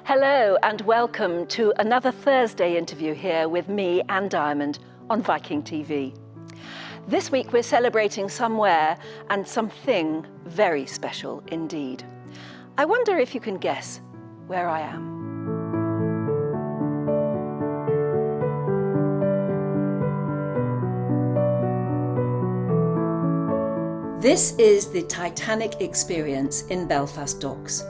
Hello and welcome to another Thursday interview here with me, Anne Diamond, on Viking.TV. This week we're celebrating somewhere and something very special indeed. I wonder if you can guess where I am. This is the Titanic Experience in Belfast Docks.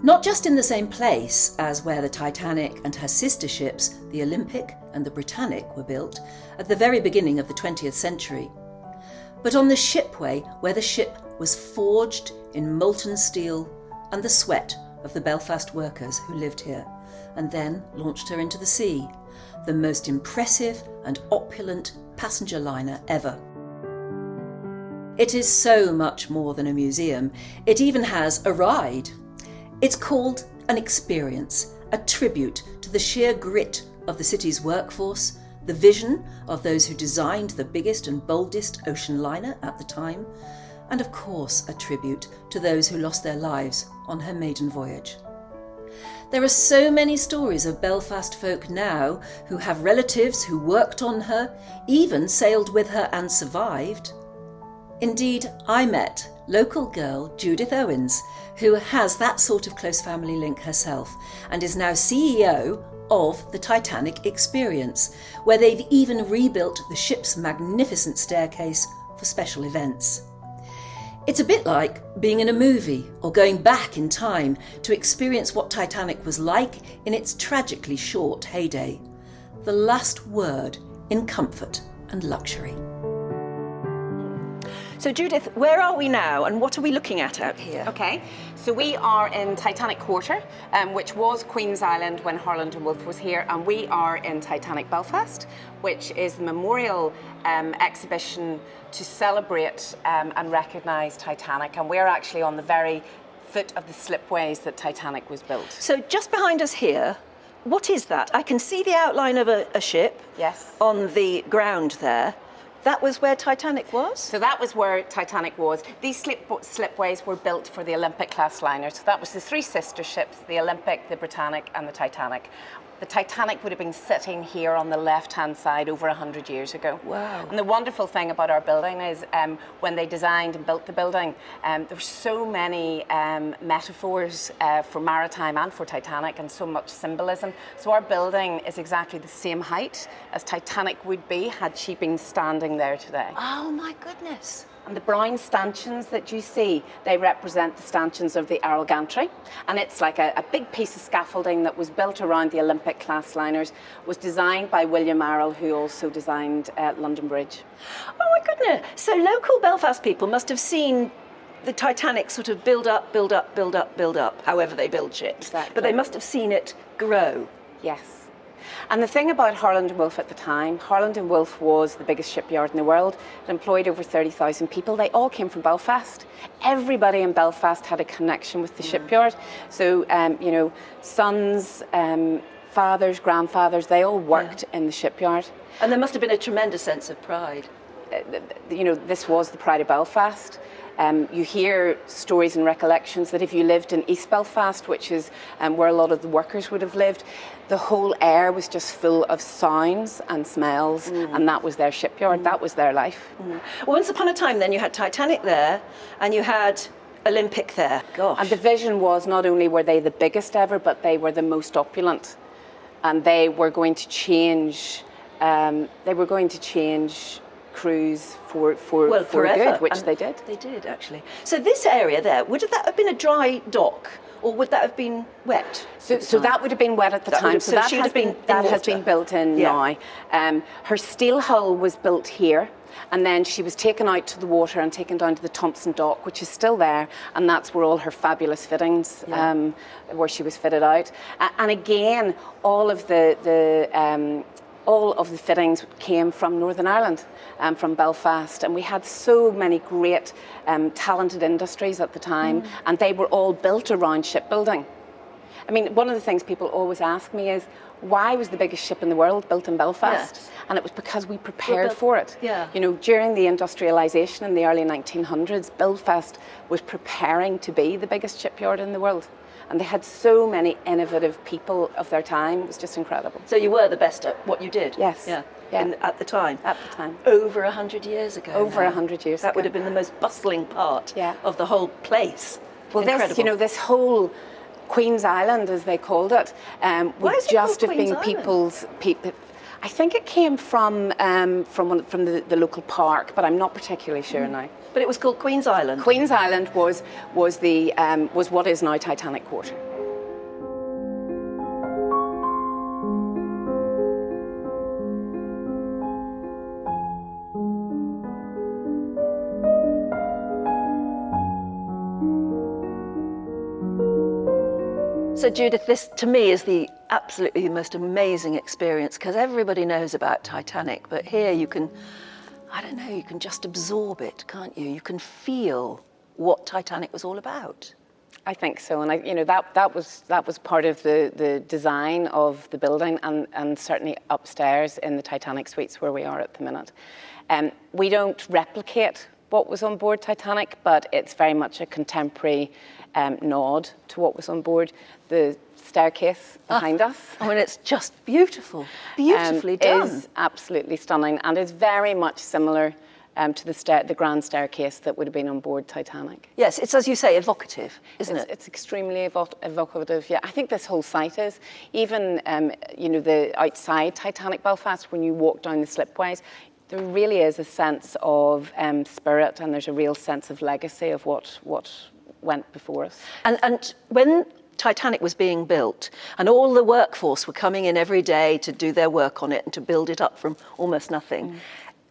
Not just in the same place as where the Titanic and her sister ships, the Olympic and the Britannic, were built at the very beginning of the 20th century, but on the shipway where the ship was forged in molten steel and the sweat of the Belfast workers who lived here, and then launched her into the sea, the most impressive and opulent passenger liner ever. It is so much more than a museum. It even has a ride. It's called an experience, a tribute to the sheer grit of the city's workforce, the vision of those who designed the biggest and boldest ocean liner at the time, and of course a tribute to those who lost their lives on her maiden voyage. There are so many stories of Belfast folk now who have relatives who worked on her, even sailed with her and survived. Indeed, I met local girl Judith Owens, who has that sort of close family link herself and is now CEO of the Titanic Experience, where they've even rebuilt the ship's magnificent staircase for special events. It's a bit like being in a movie or going back in time to experience what Titanic was like in its tragically short heyday. The last word in comfort and luxury. So Judith, where are we now and what are we looking at out here? Okay, so we are in Titanic Quarter, which was Queen's Island when Harland and Wolff was here, and we are in Titanic Belfast, which is the memorial exhibition to celebrate and recognise Titanic, and we're actually on the very foot of the slipways that Titanic was built. So just behind us here, what is that? I can see the outline of a ship. Yes. On the ground there. That was where Titanic was? So that was where Titanic was. These slipways were built for the Olympic class liner. So that was the three sister ships, the Olympic, the Britannic and the Titanic. The Titanic would have been sitting here on the left-hand side over 100 years ago. Wow. And the wonderful thing about our building is when they designed and built the building, there were so many metaphors for Maritime and for Titanic and so much symbolism. So our building is exactly the same height as Titanic would be had she been standing there today. Oh my goodness. And the brown stanchions that you see, they represent the stanchions of the Arrow Gantry. And it's like a big piece of scaffolding that was built around the Olympic class liners, was designed by William Arrol, who also designed London Bridge. Oh my goodness. So local Belfast people must have seen the Titanic sort of build up, build up, build up, build up, however they build ships. Exactly. But they must have seen it grow. Yes. And the thing about Harland and Wolff at the time, Harland and Wolff was the biggest shipyard in the world. It employed over 30,000 people. They all came from Belfast. Everybody in Belfast had a connection with the shipyard. So, you know, sons, fathers, grandfathers, they all worked in the shipyard. And there must have been a tremendous sense of pride. You know, this was the pride of Belfast. You hear stories and recollections that if you lived in East Belfast, which is where a lot of the workers would have lived, the whole air was just full of sounds and smells, and that was their shipyard, that was their life. Once upon a time then you had Titanic there and you had Olympic there. Gosh. And the vision was not only were they the biggest ever, but they were the most opulent. And they were going to change, cruise for good, which they did. They did, actually. So this area there, would that have been a dry dock, or would that have been wet? So that would have been wet at the time. So that has been built in now. Her steel hull was built here, and then she was taken out to the water and taken down to the Thompson dock, which is still there, and that's where all her fabulous fittings, where she was fitted out. And again, all of the fittings came from Northern Ireland, from Belfast, and we had so many great talented industries at the time, and they were all built around shipbuilding. I mean, one of the things people always ask me is, why was the biggest ship in the world built in Belfast? Yes. And it was because we prepared for it. Yeah. You know, during the industrialisation in the early 1900s, Belfast was preparing to be the biggest shipyard in the world. And they had so many innovative people of their time. It was just incredible. So you were the best at what you did? Yes. Yeah. Yeah. At the time? At the time. Over 100 years ago. Over 100 years ago. That would have been the most bustling part Yeah. of the whole place. Well, Incredible. this whole Queen's Island, as they called it, would just have been people's people. I think it came from the local park, but I'm not particularly sure now. But it was called Queen's Island. Queen's Island was what is now Titanic Quarter. So Judith, this to me is the absolutely most amazing experience, because everybody knows about Titanic, but here you can, I don't know, you can just absorb it, can't you? You can feel what Titanic was all about. I think so, and that was part of the design of the building, and certainly upstairs in the Titanic suites where we are at the minute. We don't replicate what was on board Titanic, but it's very much a contemporary nod to what was on board. The staircase behind us. I mean, it's just beautiful, beautifully done. It is absolutely stunning, and it's very much similar to the grand staircase that would have been on board Titanic. Yes, it's, as you say, evocative, isn't it? It's extremely evocative, yeah. I think this whole site is. Even, the outside Titanic Belfast, when you walk down the slipways, there really is a sense of spirit, and there's a real sense of legacy of what went before us. And when Titanic was being built and all the workforce were coming in every day to do their work on it and to build it up from almost nothing,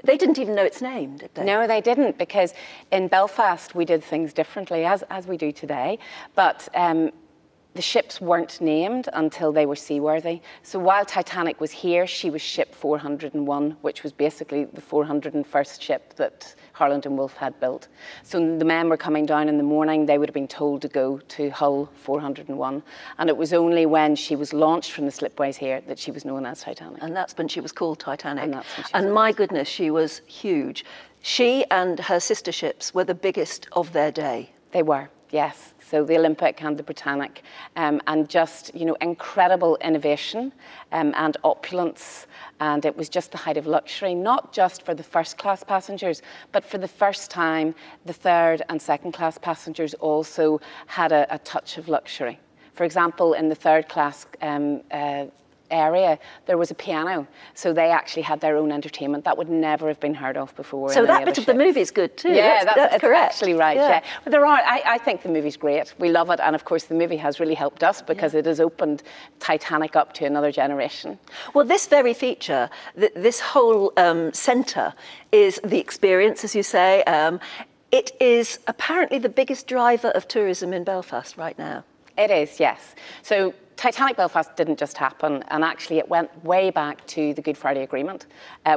they didn't even know its name, did they? No, they didn't, because in Belfast we did things differently, as we do today. But the ships weren't named until they were seaworthy. So while Titanic was here, she was ship 401, which was basically the 401st ship that Harland and Wolff had built. So the men were coming down in the morning, they would have been told to go to Hull 401. And it was only when she was launched from the slipways here that she was known as Titanic. And that's when she was called Titanic. And that's when she and my goodness, she was huge. She and her sister ships were the biggest of their day. They were, yes. So the Olympic and the Britannic, and just, incredible innovation and opulence. And it was just the height of luxury, not just for the first class passengers, but for the first time, the third and second class passengers also had a touch of luxury. For example, in the third class area, there was a piano. So they actually had their own entertainment. That would never have been heard of before. So that bit of the movie is good too. Yeah, that's correct. Actually right, yeah. But I think the movie's great. We love it. And of course, the movie has really helped us because it has opened Titanic up to another generation. Well, this very feature, this whole centre is the experience, as you say. It is apparently the biggest driver of tourism in Belfast right now. It is, yes. So Titanic Belfast didn't just happen, and actually it went way back to the Good Friday Agreement.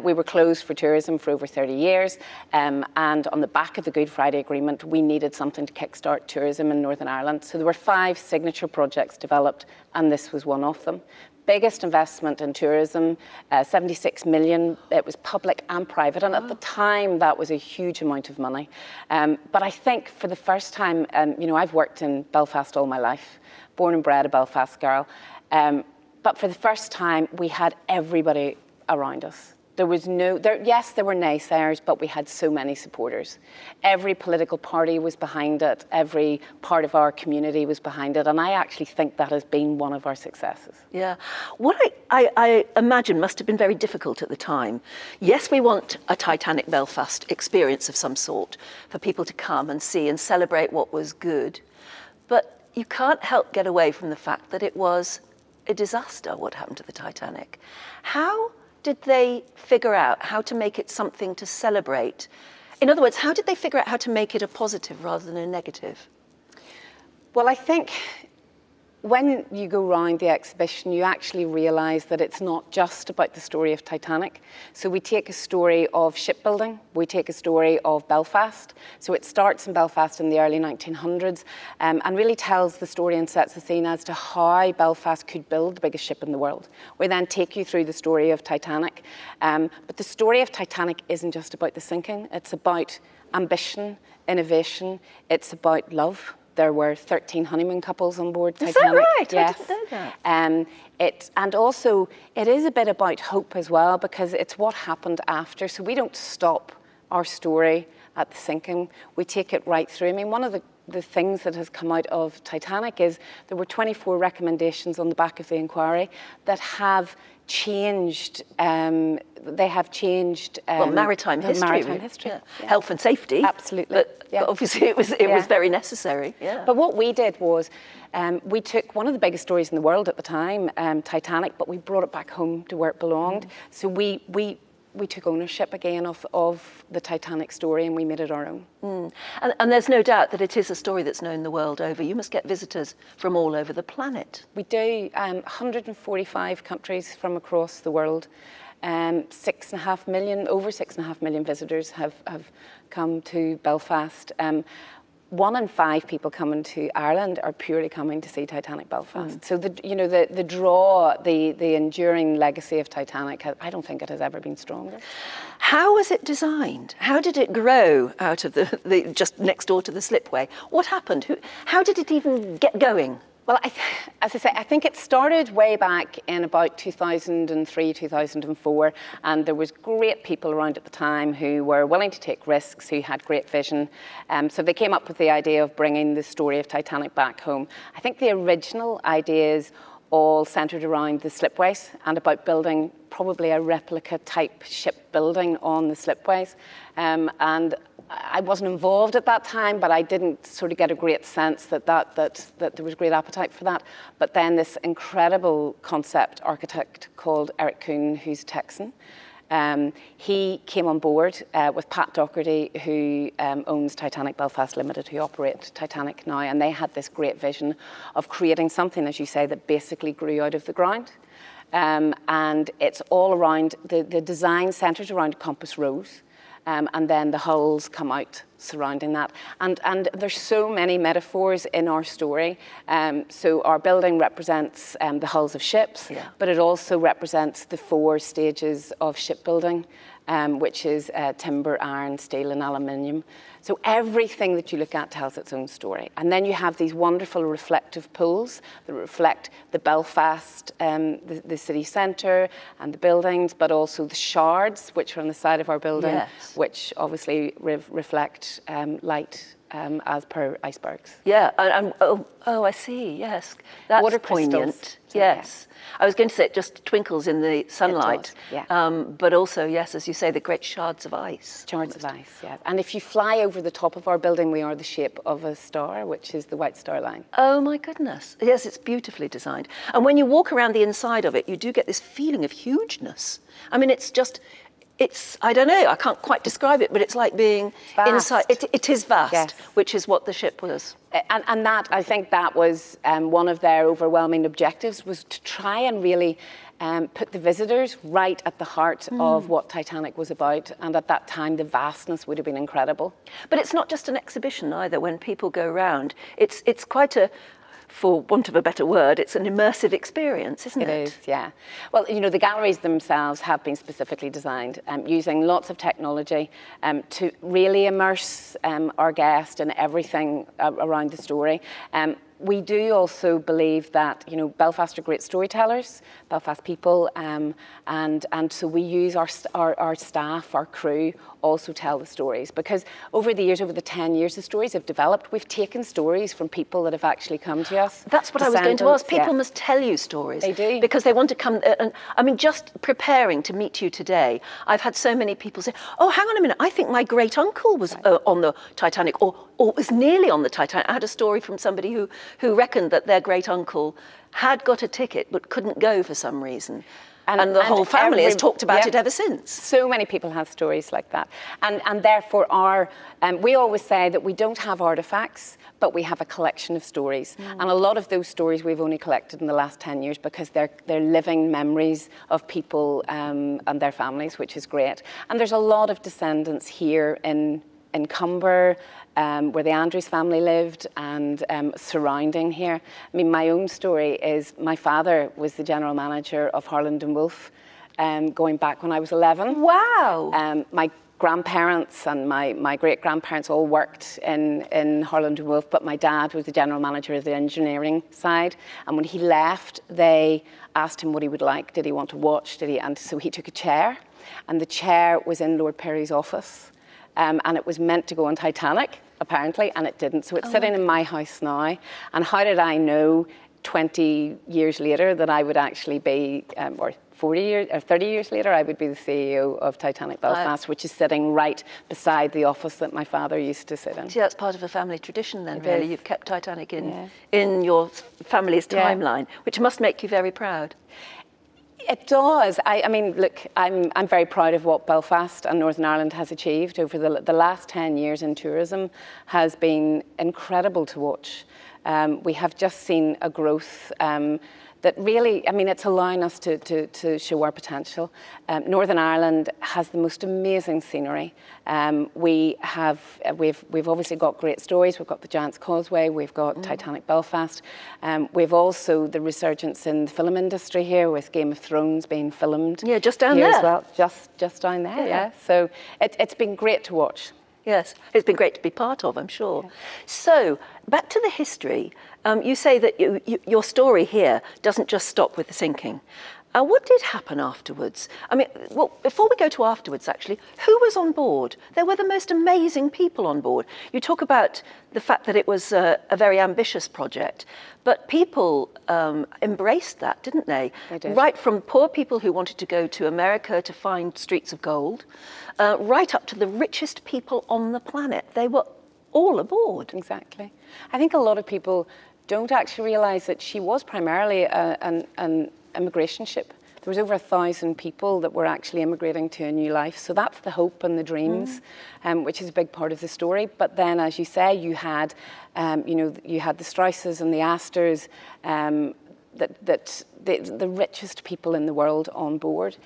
We were closed for tourism for over 30 years, and on the back of the Good Friday Agreement, we needed something to kickstart tourism in Northern Ireland. So there were 5 signature projects developed, and this was one of them. Biggest investment in tourism, 76 million. It was public and private, and at the time that was a huge amount of money. But I think for the first time, I've worked in Belfast all my life, born and bred a Belfast girl, but for the first time we had everybody around us. There was yes, there were naysayers, but we had so many supporters. Every political party was behind it. Every part of our community was behind it. And I actually think that has been one of our successes. Yeah. What I imagine must have been very difficult at the time. Yes, we want a Titanic Belfast experience of some sort for people to come and see and celebrate what was good. But you can't help get away from the fact that it was a disaster, what happened to the Titanic. How did they figure out how to make it something to celebrate? In other words, how did they figure out how to make it a positive rather than a negative? Well, I think when you go round the exhibition, you actually realise that it's not just about the story of Titanic. So we take a story of shipbuilding, we take a story of Belfast. So it starts in Belfast in the early 1900s and really tells the story and sets the scene as to how Belfast could build the biggest ship in the world. We then take you through the story of Titanic. But the story of Titanic isn't just about the sinking, it's about ambition, innovation, it's about love. there were 13 honeymoon couples on board Titanic. Is that right? Yes. I didn't know that. And also, it is a bit about hope as well, because it's what happened after. So we don't stop our story at the sinking. We take it right through. I mean, one of the things that has come out of Titanic is there were 24 recommendations on the back of the inquiry that have changed. They have changed maritime history. Maritime history. Yeah. Yeah. Health and safety. Absolutely. But obviously it was very necessary. Yeah. But what we did was we took one of the biggest stories in the world at the time, Titanic, but we brought it back home to where it belonged. So we took ownership again of the Titanic story, and we made it our own. And there's no doubt that it is a story that's known the world over. You must get visitors from all over the planet. We do. 145 countries from across the world. 6.5 million, over 6.5 million visitors have come to Belfast. 1 in 5 people coming to Ireland are purely coming to see Titanic Belfast. So the draw, the enduring legacy of Titanic, I don't think it has ever been stronger. How was it designed? How did it grow out of the just next door to the slipway? What happened? How did it even get going? Well, as I say, I think it started way back in about 2003, 2004, and there was great people around at the time who were willing to take risks, who had great vision. So they came up with the idea of bringing the story of Titanic back home. I think the original ideas all centred around the slipways and about building probably a replica type ship building on the slipways. And I wasn't involved at that time, but I didn't sort of get a great sense that there was great appetite for that. But then this incredible concept architect called Eric Kuhn, who's Texan, he came on board with Pat Doherty, who owns Titanic Belfast Limited, who operate Titanic now, and they had this great vision of creating something, as you say, that basically grew out of the ground. And it's all around, the design centres around compass rose. And then the hulls come out surrounding that. And there's so many metaphors in our story. So our building represents the hulls of ships, but it also represents the 4 stages of shipbuilding, which is timber, iron, steel and aluminium. So everything that you look at tells its own story. And then you have these wonderful reflective pools that reflect the Belfast, the city centre and the buildings, but also the shards, which are on the side of our building, which obviously reflect light as per icebergs. Yeah, I see, yes. That's water poignant. Crystals. Yes. I was going to say it just twinkles in the sunlight. It does, but also, yes, as you say, the great shards of ice. Shards of ice, yeah. And if you fly over the top of our building, we are the shape of a star, which is the White Star Line. Oh my goodness. Yes, it's beautifully designed. And when you walk around the inside of it, you do get this feeling of hugeness. I mean, I don't know, I can't quite describe it, but it's like being inside. It is vast, which is what the ship was. And that, I think that was one of their overwhelming objectives, was to try and really put the visitors right at the heart of what Titanic was about. And at that time, the vastness would have been incredible. But it's not just an exhibition either. When people go round, it's quite for want of a better word, it's an immersive experience, isn't it? It is, yeah. Well, the galleries themselves have been specifically designed using lots of technology to really immerse our guest in everything around the story. We do also believe that, Belfast are great storytellers, Belfast people, and so we use our staff, our crew, also tell the stories. Because over the 10 years the stories have developed, we've taken stories from people that have actually come to us. That's what I was going to ask. People must tell you stories. They do. Because they want to come, and I mean, just preparing to meet you today, I've had so many people say, oh, hang on a minute, I think my great uncle was on the Titanic, or was nearly on the Titanic. I had a story from somebody who reckoned that their great uncle had got a ticket but couldn't go for some reason. And the whole family has talked about it ever since. So many people have stories like that. And therefore we always say that we don't have artefacts, but we have a collection of stories. And a lot of those stories we've only collected in the last 10 years because they're living memories of people and their families, which is great. And there's a lot of descendants here in Cumber, where the Andrews family lived, and surrounding here. I mean, my own story is my father was the general manager of Harland and Wolff, going back when I was 11. Wow. My grandparents and my great-grandparents all worked in Harland and Wolff, but my dad was the general manager of the engineering side. And when he left, they asked him what he would like. Did he want to watch? And so he took a chair, and the chair was in Lord Perry's office. And it was meant to go on Titanic, apparently, and it didn't. So it's sitting in my house now. And how did I know 20 years later that I would actually be, or 40 years or 30 years later, I would be the CEO of Titanic Belfast, which is sitting right beside the office that my father used to sit in. See, that's part of a family tradition then, really. You've kept Titanic in your family's timeline, which must make you very proud. It does. I mean, look, I'm very proud of what Belfast and Northern Ireland has achieved over the last 10 years in tourism. Has been incredible to watch. We have just seen a growth that really, I mean, it's allowing us to show our potential. Northern Ireland has the most amazing scenery. We've obviously got great stories. We've got the Giant's Causeway. We've got Titanic Belfast. We've also the resurgence in the film industry here with Game of Thrones being filmed. Yeah, just down here there as well. Just down there. Yeah. So it's been great to watch. Yes, it's been great to be part of, I'm sure. Yeah. So, back to the history. You say that your story here doesn't just stop with the sinking. What did happen afterwards? I mean, well, before we go to afterwards, actually, who was on board? There were the most amazing people on board. You talk about the fact that it was a very ambitious project, but people embraced that, didn't they? They did. Right from poor people who wanted to go to America to find streets of gold, right up to the richest people on the planet. They were all aboard. Exactly. I think a lot of people don't actually realise that she was primarily an immigration ship. There was over 1,000 people that were actually immigrating to a new life. So that's the hope and the dreams, which is a big part of the story. But then, as you say, you had, you had the Strausses and the Astors, the richest people in the world on board.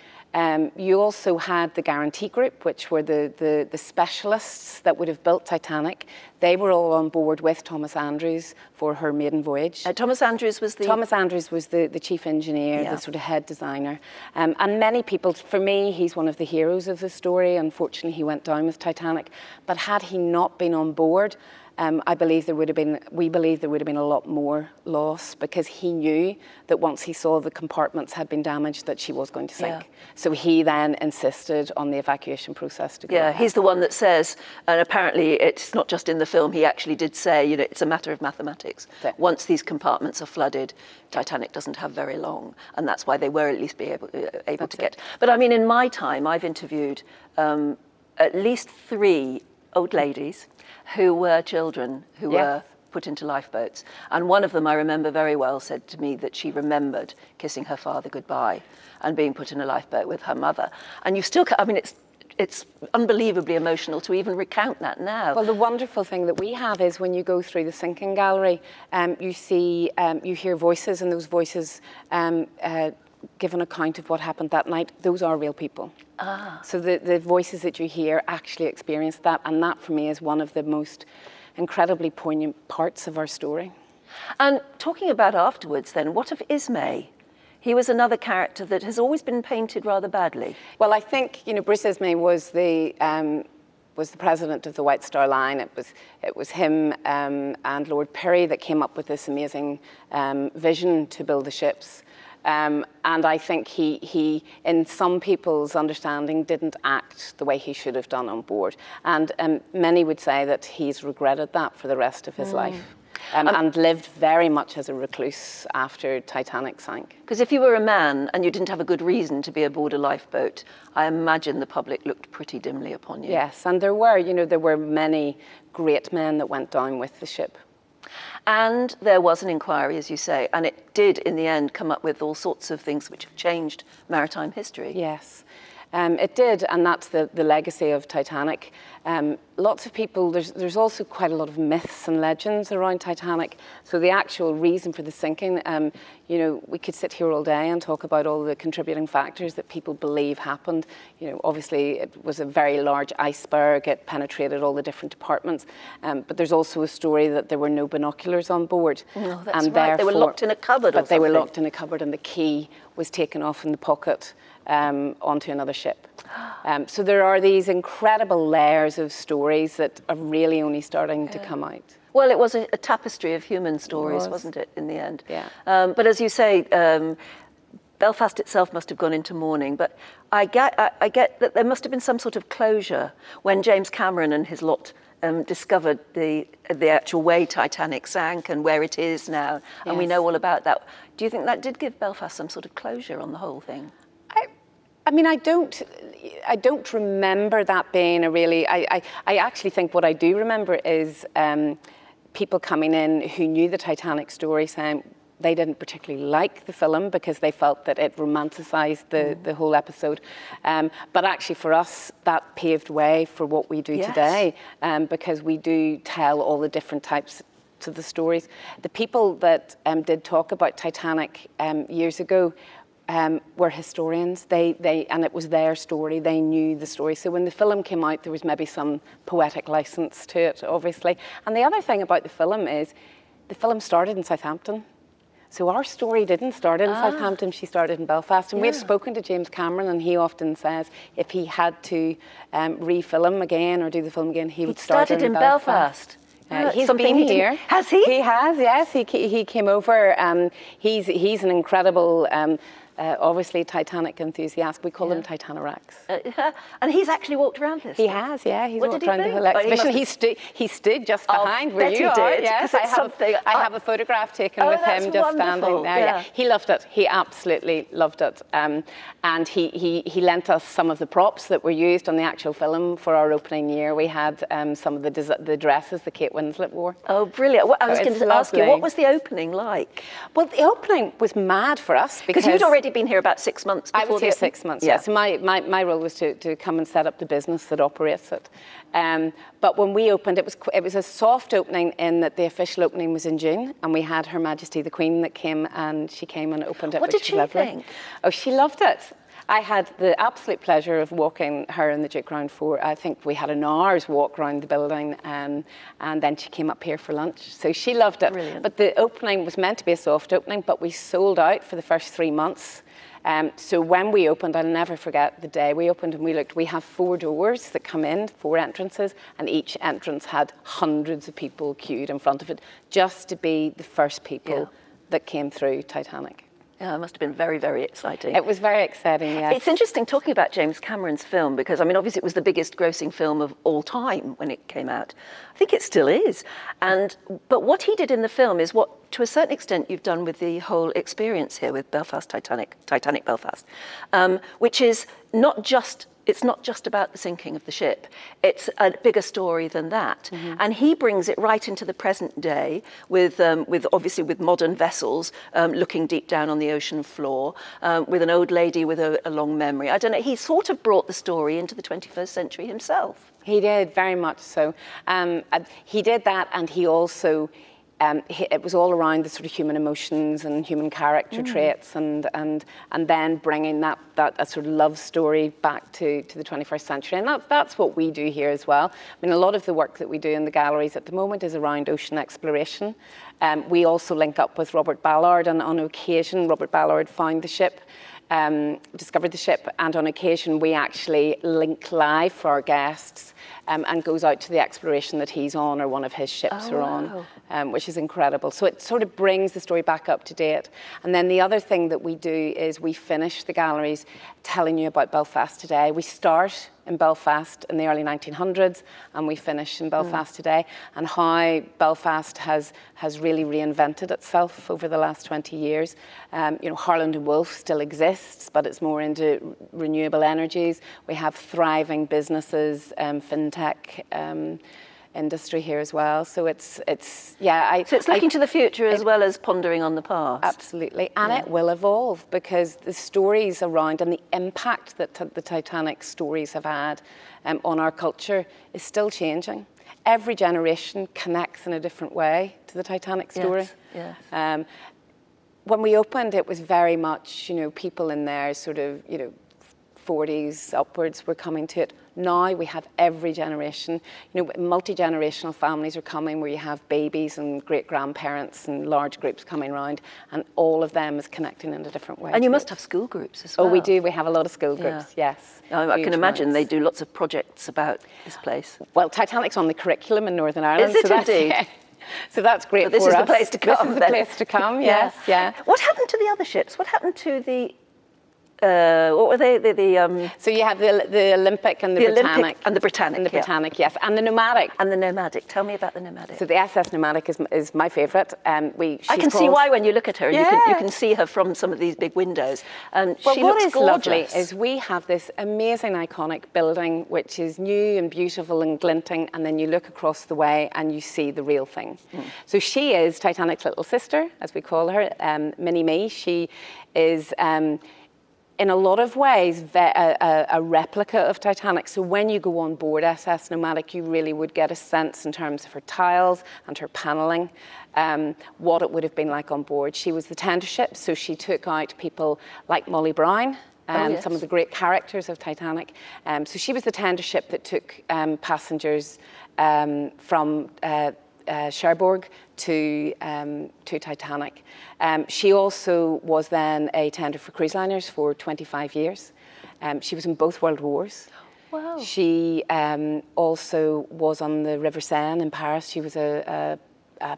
You also had the Guarantee Group, which were the specialists that would have built Titanic. They were all on board with Thomas Andrews for her maiden voyage. Thomas Andrews was the chief engineer, the sort of head designer. And many people, for me, he's one of the heroes of the story. Unfortunately, he went down with Titanic. But had he not been on board, we believe there would have been a lot more loss, because he knew that once he saw the compartments had been damaged, that she was going to sink. So he then insisted on the evacuation process to go ahead. He's the one that says, and apparently it's not just in the film, he actually did say, it's a matter of mathematics. Once these compartments are flooded, Titanic doesn't have very long, and that's why they were at least able to get. But I mean, in my time, I've interviewed at least 3 old ladies who were children who were put into lifeboats. And one of them, I remember very well, said to me that she remembered kissing her father goodbye and being put in a lifeboat with her mother. And you still, I mean, it's unbelievably emotional to even recount that now. Well, the wonderful thing that we have is when you go through the sinking gallery, you hear voices, and those voices give an account of what happened that night. Those are real people. So the voices that you hear actually experienced that, and that for me is one of the most incredibly poignant parts of our story. And talking about afterwards then, what of Ismay? He was another character that has always been painted rather badly. Well, I think, Bruce Ismay was the president of the White Star Line. It was him and Lord Perry that came up with this amazing vision to build the ships. And I think he, in some people's understanding, didn't act the way he should have done on board. And many would say that he's regretted that for the rest of his life. And lived very much as a recluse after Titanic sank. Because if you were a man and you didn't have a good reason to be aboard a lifeboat, I imagine the public looked pretty dimly upon you. Yes, and there were many great men that went down with the ship. And there was an inquiry, as you say, and it did, in the end, come up with all sorts of things which have changed maritime history. Yes, it did, and that's the legacy of Titanic. Lots of people, there's also quite a lot of myths and legends around Titanic. So the actual reason for the sinking, you know, we could sit here all day and talk about all the contributing factors that people believe happened. You know, obviously it was a very large iceberg, it penetrated all the different departments, but there's also a story that there were no binoculars on board. Oh, that's right, they were locked in a cupboard or something. But they were locked in a cupboard and the key was taken off in the pocket onto another ship. So there are these incredible layers of stories that are really only starting to come out. Well, it was a tapestry of human stories, wasn't it, in the end? Yeah. But as you say, Belfast itself must have gone into mourning, but I get that there must have been some sort of closure when James Cameron and his lot discovered the actual way Titanic sank and where it is now, and we know all about that. Do you think that did give Belfast some sort of closure on the whole thing? I mean, I don't remember that being a really. I actually think what I do remember is people coming in who knew the Titanic story saying they didn't particularly like the film because they felt that it romanticised the whole episode. But actually for us, that paved way for what we do today, because we do tell all the different types of the stories. The people that did talk about Titanic years ago were historians. And it was their story. They knew the story. So when the film came out, there was maybe some poetic license to it, obviously. And the other thing about the film is the film started in Southampton. So our story didn't start in Southampton, she started in Belfast. And we've spoken to James Cameron, and he often says if he had to re-film again or do the film again, he would start in Belfast. He's been here. Has he? He has, yes. He came over. He's an incredible, obviously, Titanic enthusiast. We call him Titanorax. And he's actually walked around this. He has, yeah. He's What walked did he around the think? whole exhibition. He stood just behind where you are. Yes, I have a photograph taken with him just standing there. Yeah. He loved it. He absolutely loved it. And he lent us some of the props that were used on the actual film for our opening year. We had some of the dresses that Kate Winslet wore. Oh, brilliant. Well, I was going to ask you, what was the opening like? Well, the opening was mad for us because you'd already been here about 6 months before. I was here 6 months, yes. So my role was to come and set up the business that operates it. But when we opened, it was a soft opening in that the official opening was in June, and we had Her Majesty the Queen that came, and she came and opened it. What did she think? Oh, she loved it. I had the absolute pleasure of walking her and the Duke round for, I think we had an hour's walk around the building, and then she came up here for lunch. So she loved it. Brilliant. But the opening was meant to be a soft opening, but we sold out for the first 3 months. So when we opened, I'll never forget the day we opened and we looked, we have 4 doors that come in, 4 entrances, and each entrance had hundreds of people queued in front of it just to be the first people that came through Titanic. Yeah, it must have been very, very exciting. It was very exciting, yes. It's interesting talking about James Cameron's film because, I mean, obviously it was the biggest grossing film of all time when it came out. I think it still is. But what he did in the film is what, to a certain extent, you've done with the whole experience here with Titanic Belfast, which is it's not just about the sinking of the ship. It's a bigger story than that. Mm-hmm. And he brings it right into the present day with obviously with modern vessels looking deep down on the ocean floor, with an old lady with a long memory. I don't know, he sort of brought the story into the 21st century himself. He did, very much so. He did that, and he also it was all around the sort of human emotions and human character traits, and then bringing that a sort of love story back to the 21st century, and that's what we do here as well. I mean, a lot of the work that we do in the galleries at the moment is around ocean exploration. We also link up with Robert Ballard, and on occasion Robert Ballard found the ship. Discovered the ship, and on occasion we actually link live for our guests and goes out to the exploration that he's on or one of his ships are on, which is incredible. So it sort of brings the story back up to date. And then the other thing that we do is we finish the galleries telling you about Belfast today. We start in Belfast in the early 1900s, and we finish in Belfast today, and how Belfast has really reinvented itself over the last 20 years. You know, Harland and Wolff still exists, but it's more into renewable energies. We have thriving businesses, fintech, industry here as well. So it's yeah. So it's looking to the future as well as pondering on the past. Absolutely, and it will evolve because the stories around and the impact that the Titanic stories have had on our culture is still changing. Every generation connects in a different way to the Titanic story. Yes. When we opened, it was very much, you know, people in their sort of, you know, 40s upwards were coming to it. Now we have every generation, you know, multi-generational families are coming where you have babies and great-grandparents and large groups coming around, and all of them is connecting in a different way. And you must have school groups as well. Oh, we do. We have a lot of school groups, yes. I can imagine they do lots of projects about this place. Well, Titanic's on the curriculum in Northern Ireland. Is it indeed? So that's great. But this is the place to come. This is the place to come. Yes, yeah. What happened to the other ships? What happened to the? What were they? So you have the Olympic and the Britannic. Olympic and the Britannic. And the Britannic, yes. And the Nomadic. And the Nomadic. Tell me about the Nomadic. So the SS Nomadic is my favourite. I can see why when you look at her. You can see her from some of these big windows. And she looks gorgeous. What is lovely is we have this amazing iconic building which is new and beautiful and glinting, and then you look across the way and you see the real thing. So she is Titanic's little sister, as we call her, Mini-Me. She is in a lot of ways, a replica of Titanic. So when you go on board SS Nomadic, you really would get a sense in terms of her tiles and her panelling, what it would have been like on board. She was the tender ship, so she took out people like Molly Brown, some of the great characters of Titanic. So she was the tender ship that took passengers from Cherbourg to Titanic. She also was then a tender for cruise liners for 25 years. She was in both World Wars. Wow. She also was on the River Seine in Paris. She was a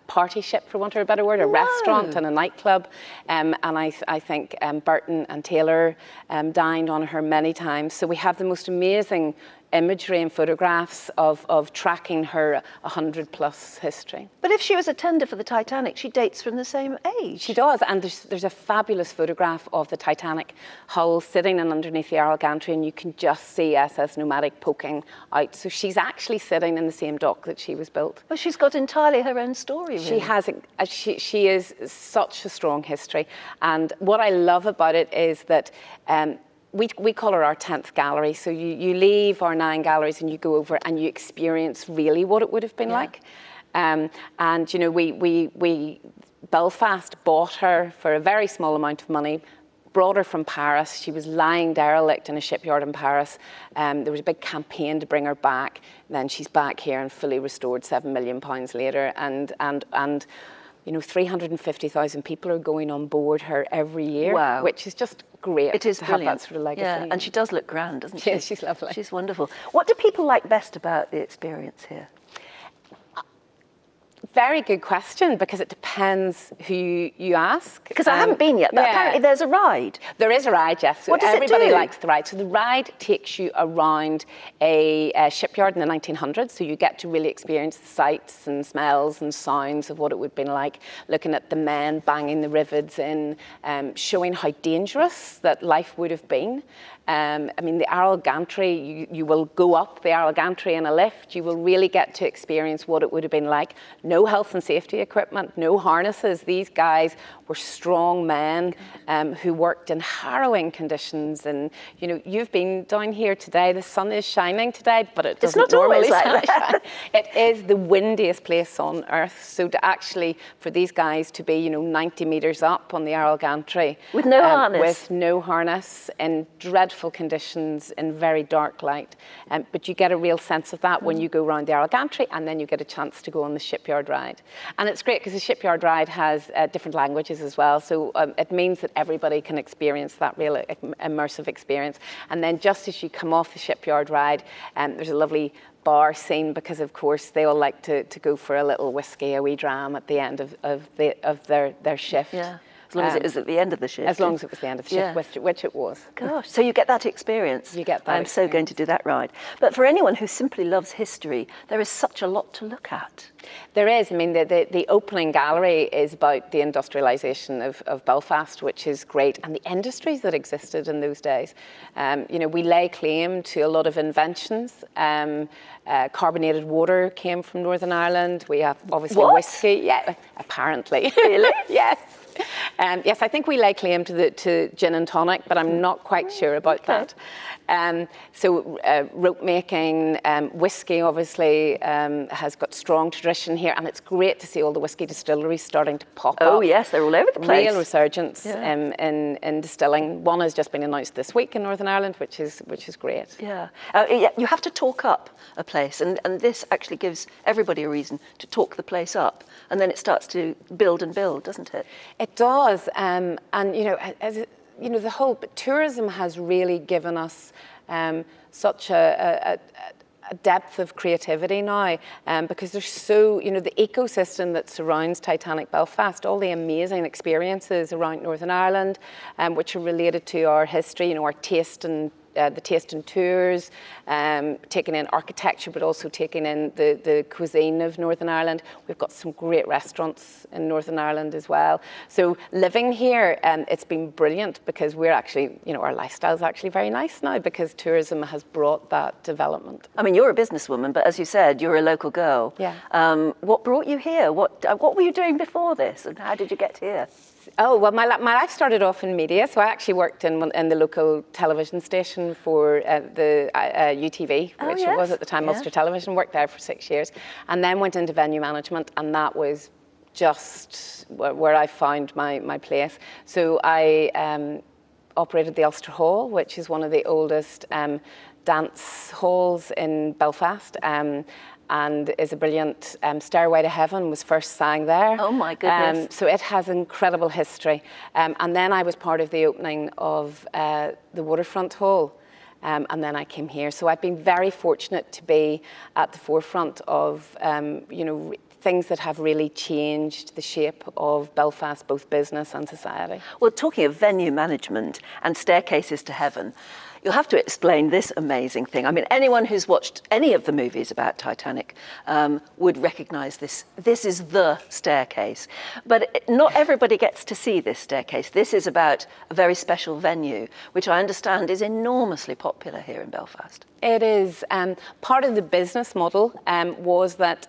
party ship, for want of a better word, a restaurant and a nightclub. And I think Burton and Taylor dined on her many times. So we have the most amazing imagery and photographs of tracking her 100+ history. But if she was a tender for the Titanic, she dates from the same age. She does, and there's a fabulous photograph of the Titanic hull sitting in underneath the Arl gantry, and you can just see SS Nomadic poking out. So she's actually sitting in the same dock that she was built. Well, she's got entirely her own story, really. She has, she is such a strong history. And what I love about it is that we call her our 10th gallery. So you leave our 9 galleries and you go over and you experience really what it would have been like. And you know, Belfast bought her for a very small amount of money, brought her from Paris. She was lying derelict in a shipyard in Paris. There was a big campaign to bring her back. And then she's back here and fully restored £7 million later. And you know, 350,000 people are going on board her every year, which is just great. It is to brilliant. Have that sort of legacy. Yeah, and she does look grand, doesn't she? Yeah, she's lovely. She's wonderful. What do people like best about the experience here? Very good question, because it depends who you ask. Because I haven't been yet, but apparently there's a ride. There is a ride, yes. So what does everybody it do? likes the ride. So the ride takes you around a shipyard in the 1900s. So you get to really experience the sights and smells and sounds of what it would have been like, looking at the men banging the rivets in, showing how dangerous that life would have been. I mean, the Arl gantry, you will go up the Arl gantry in a lift. You will really get to experience what it would have been like. No health and safety equipment, no harnesses. These guys were strong men who worked in harrowing conditions. And, you know, you've been down here today. The sun is shining today, but it doesn't normally shine. It is the windiest place on earth. So to actually, for these guys to be, you know, 90 metres up on the Arl gantry. With no harness. With no harness, in dreadful conditions, in very dark light. But you get a real sense of that when you go around the Arl gantry, and then you get a chance to go on the shipyard ride. And it's great because the shipyard ride has different languages as well. So it means that everybody can experience that real immersive experience. And then just as you come off the shipyard ride, there's a lovely bar scene, because of course they all like to go for a little whiskey, a wee dram at the end of their shift. Yeah. As long as it was at the end of the shift. As long as it was the end of the shift, which it was. Gosh, so you get that experience. You get that I'm so going to do that ride. But for anyone who simply loves history, there is such a lot to look at. There is. I mean, the opening gallery is about the industrialisation of Belfast, which is great, and the industries that existed in those days. You know, we lay claim to a lot of inventions. Carbonated water came from Northern Ireland. We have obviously whiskey. Yeah, apparently. Really? Yes. Yes, I think we lay claim to gin and tonic, but I'm not quite sure about that. So rope making, whiskey obviously has got strong tradition here, and it's great to see all the whiskey distilleries starting to pop up. Oh yes, they're all over the place. Real resurgence in distilling. One has just been announced this week in Northern Ireland, which is great. Yeah, you have to talk up a place, and this actually gives everybody a reason to talk the place up, and then it starts to build and build, doesn't it? It does, and you know, the whole tourism has really given us such a depth of creativity now, because there's so, you know, the ecosystem that surrounds Titanic Belfast, all the amazing experiences around Northern Ireland, which are related to our history, you know, our taste and the taste and tours, taking in architecture, but also taking in the cuisine of Northern Ireland. We've got some great restaurants in Northern Ireland as well. So living here, it's been brilliant because we're actually, you know, our lifestyle is actually very nice now because tourism has brought that development. I mean, you're a businesswoman, but as you said, you're a local girl. Yeah. What brought you here? What were you doing before this, and how did you get here? Oh, well, my life started off in media. So I actually worked in the local television station for the UTV, which it was at the time, Ulster Television. Worked there for 6 years, and then went into venue management, and that was just where I found my place. So I operated the Ulster Hall, which is one of the oldest dance halls in Belfast. And is a brilliant Stairway to Heaven was first sang there. Oh my goodness. So it has incredible history. And then I was part of the opening of the Waterfront Hall. And then I came here. So I've been very fortunate to be at the forefront of, you know, things that have really changed the shape of Belfast, both business and society. Well, talking of venue management and staircases to heaven, you'll have to explain this amazing thing. I mean, anyone who's watched any of the movies about Titanic would recognise this. This is the staircase. But not everybody gets to see this staircase. This is about a very special venue, which I understand is enormously popular here in Belfast. It is. Part of the business model was that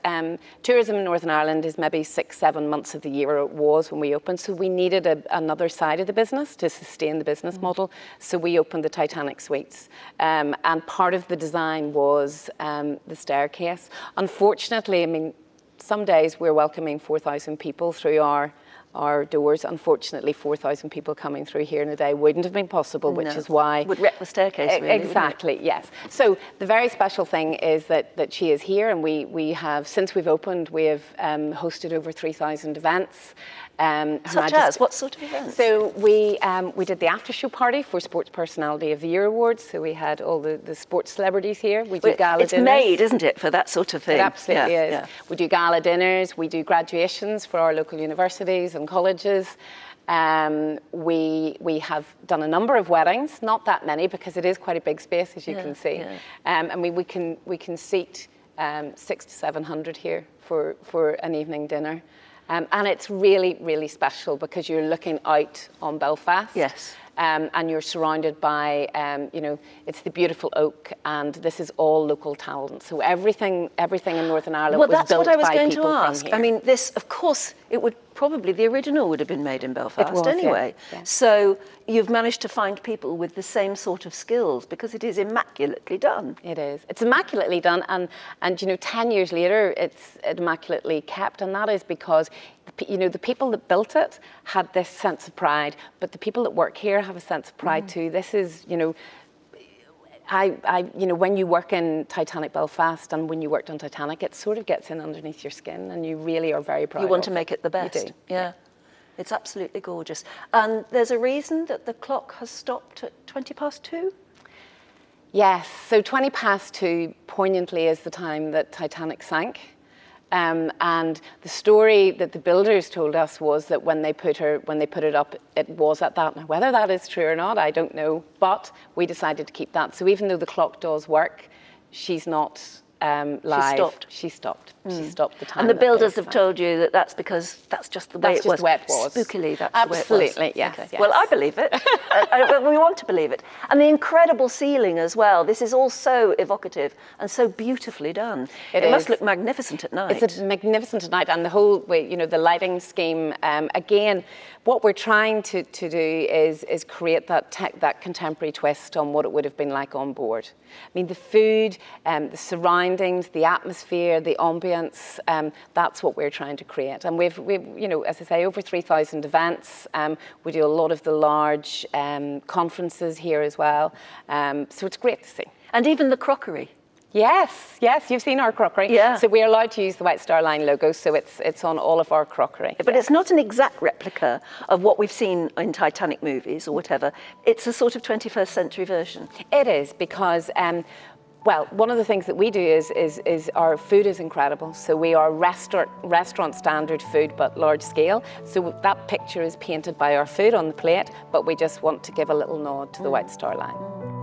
tourism in Northern Ireland is maybe 6-7 months of the year, it was when we opened. So we needed another side of the business to sustain the business model. So we opened the Titanic Suites. And part of the design was the staircase. Unfortunately, I mean, some days we're welcoming 4,000 people through our doors. Unfortunately, 4,000 people coming through here in a day wouldn't have been possible, which is why... Would wreck the staircase, really. Exactly, yes. So the very special thing is that she is here, and we have, since we've opened, we have hosted over 3,000 events. Such as? What sort of events? So we did the after-show party for Sports Personality of the Year Awards. So we had all the sports celebrities here. We do gala dinners. It's made, isn't it, for that sort of thing? It absolutely is. Yeah. We do gala dinners. We do graduations for our local universities and colleges. We have done a number of weddings, not that many because it is quite a big space, as you can see. Yeah. And we can seat 600 to 700 here for an evening dinner. And it's really, really special because you're looking out on Belfast. Yes. And you're surrounded by, you know, it's the beautiful oak, and this is all local talent. So everything in Northern Ireland was built by people from here. Well, that's what I was going to ask. I mean, this, of course, it would probably, the original would have been made in Belfast anyway. Yeah. So you've managed to find people with the same sort of skills because it is immaculately done. It is. It's immaculately done, and you know, 10 years later, it's immaculately kept, and that is because, you know, the people that built it had this sense of pride, but the people that work here have a sense of pride too. This is, you know, you know, when you work in Titanic Belfast and when you worked on Titanic, it sort of gets in underneath your skin, and you really are very proud. You want to make it the best. You do. Yeah. It's absolutely gorgeous. And there's a reason that the clock has stopped at 2:20? Yes. So 2:20 poignantly is the time that Titanic sank. And the story that the builders told us was that when they put it up, it was at that. Now, whether that is true or not, I don't know. But we decided to keep that. So even though the clock does work, she's not live. She stopped. She stopped the time. And the builders have told you that that's because that's just the way it was. That's just the way it was. Spookily, that's absolutely, the way it was. yes, Okay. yes. Well, I believe it. We want to believe it. And the incredible ceiling as well. This is all so evocative and so beautifully done. It must look magnificent at night. It's magnificent at night, and the whole way, you know, the lighting scheme. Again, what we're trying to do is create that contemporary twist on what it would have been like on board. I mean, the food, the surroundings, the atmosphere, the ambience, that's what we're trying to create. And we've you know, as I say, over 3,000 events. We do a lot of the large conferences here as well. So it's great to see. And even the crockery. Yes, you've seen our crockery. Yeah. So we're allowed to use the White Star Line logo, so it's on all of our crockery. But it's not an exact replica of what we've seen in Titanic movies or whatever. It's a sort of 21st century version. It is, because well, one of the things that we do is our food is incredible. So we are restaurant standard food, but large scale. So that picture is painted by our food on the plate, but we just want to give a little nod to the White Star Line.